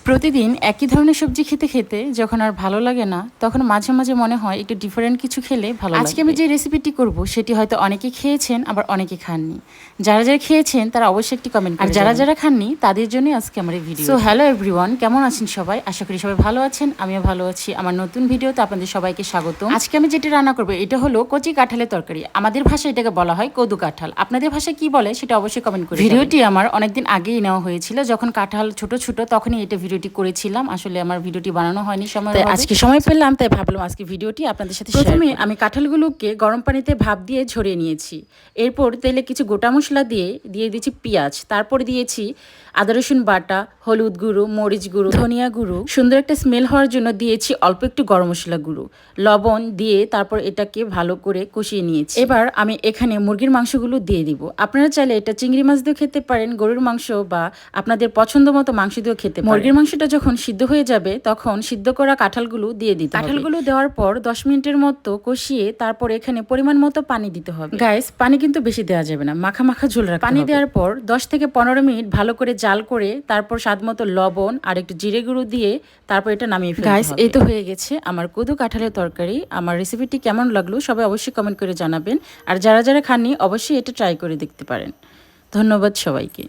প্রতিদিন একই ধরনের সবজি খেতে খেতে যখন আর ভালো লাগে না, তখন মাঝে মাঝে মনে হয় একটু ডিফারেন্ট কিছু খেলে ভালো লাগে। আজকে আমি যে রেসিপিটি করব সেটি হয়তো অনেকে খেয়েছেন, আবার অনেকে খাননি। যারা যারা খেয়েছেন তারা অবশ্যই একটি কমেন্ট করবেন, আর যারা যারা খাননি তাদের জন্য আজকে আমার এই ভিডিও। সো হ্যালো এভরিওয়ান, কেমন আছেন সবাই? আশা করি সবাই ভালো আছেন, আমিও ভালো আছি। আমার নতুন ভিডিওতে আপনাদের সবাইকে স্বাগত। আজকে আমি যেটা রান্না করবো এটা হলো কচি কাঁঠালের তরকারি। আমাদের ভাষায় এটাকে বলা হয় কদু কাঁঠাল। আপনাদের ভাষায় কি বলে সেটা অবশ্যই কমেন্ট করে। ভিডিওটি আমার অনেকদিন আগেই নেওয়া হয়েছিল, যখন কাঁঠাল ছোট ছোট তখনই এটা ভিডিওটি করেছিলাম। আসলে আমার ভিডিওটি বানানো হয়নি সময়, তাই আজকে সময় পেলাম, তাই ভাবলাম আজকে ভিডিওটি আপনাদের সাথে। প্রথমে আমি কাঁঠালগুলোকে গরম পানিতে ভাপ দিয়ে ঝরিয়ে নিয়েছি। এরপর তেলে কিছু গোটা মশলা দিয়ে দিয়েছি পেঁয়াজ, তারপর দিয়েছি আদা রসুন বাটা, হলুদ গুঁড়ো, মরিচ গুঁড়ো, ধনিয়া গুঁড়ো, সুন্দর একটা স্মেল হওয়ার জন্য দিয়েছি অল্প একটু গরম মশলা গুঁড়ো, লবণ দিয়ে তারপর এটাকে ভালো করে কষিয়ে নিয়েছি। এবার আমি এখানে মুরগির মাংসগুলো দিয়ে দিব। আপনারা চাইলে এটা চিংড়ি মাছ দিয়েও খেতে পারেন, গরুর মাংস বা আপনাদের পছন্দ মতো মাংস দিয়েও খেতে পারেন। মুরগির মাংসটা যখন সিদ্ধ হয়ে যাবে তখন সিদ্ধ করা কাঁঠালগুলো দিয়ে দিতে হবে। কাঁঠালগুলো দেওয়ার পর 10 মিনিটের মতো কষিয়ে তারপর এখানে পরিমাণ মতো পানি দিতে হবে। গাইস, পানি কিন্তু বেশি দেওয়া যাবে না, মাখা মাখা ঝোল রাখতে হবে। পানি দেওয়ার পর 10 থেকে 15 মিনিট ভালো করে জাল করে তারপর স্বাদ মতো লবণ আর একটু জিরে গুঁড়ো দিয়ে তারপর এটা নামিয়ে ফেলতে হবে। গাইস, এই তো হয়ে গেছে আমার কদু কাঁঠালের তরকারি। আমার রেসিপিটি কেমন লাগলো সবাই অবশ্যই কমেন্ট করে জানাবেন, আর যারা যারা খাননি অবশ্যই এটা ট্রাই করে দেখতে পারেন। ধন্যবাদ সবাইকে।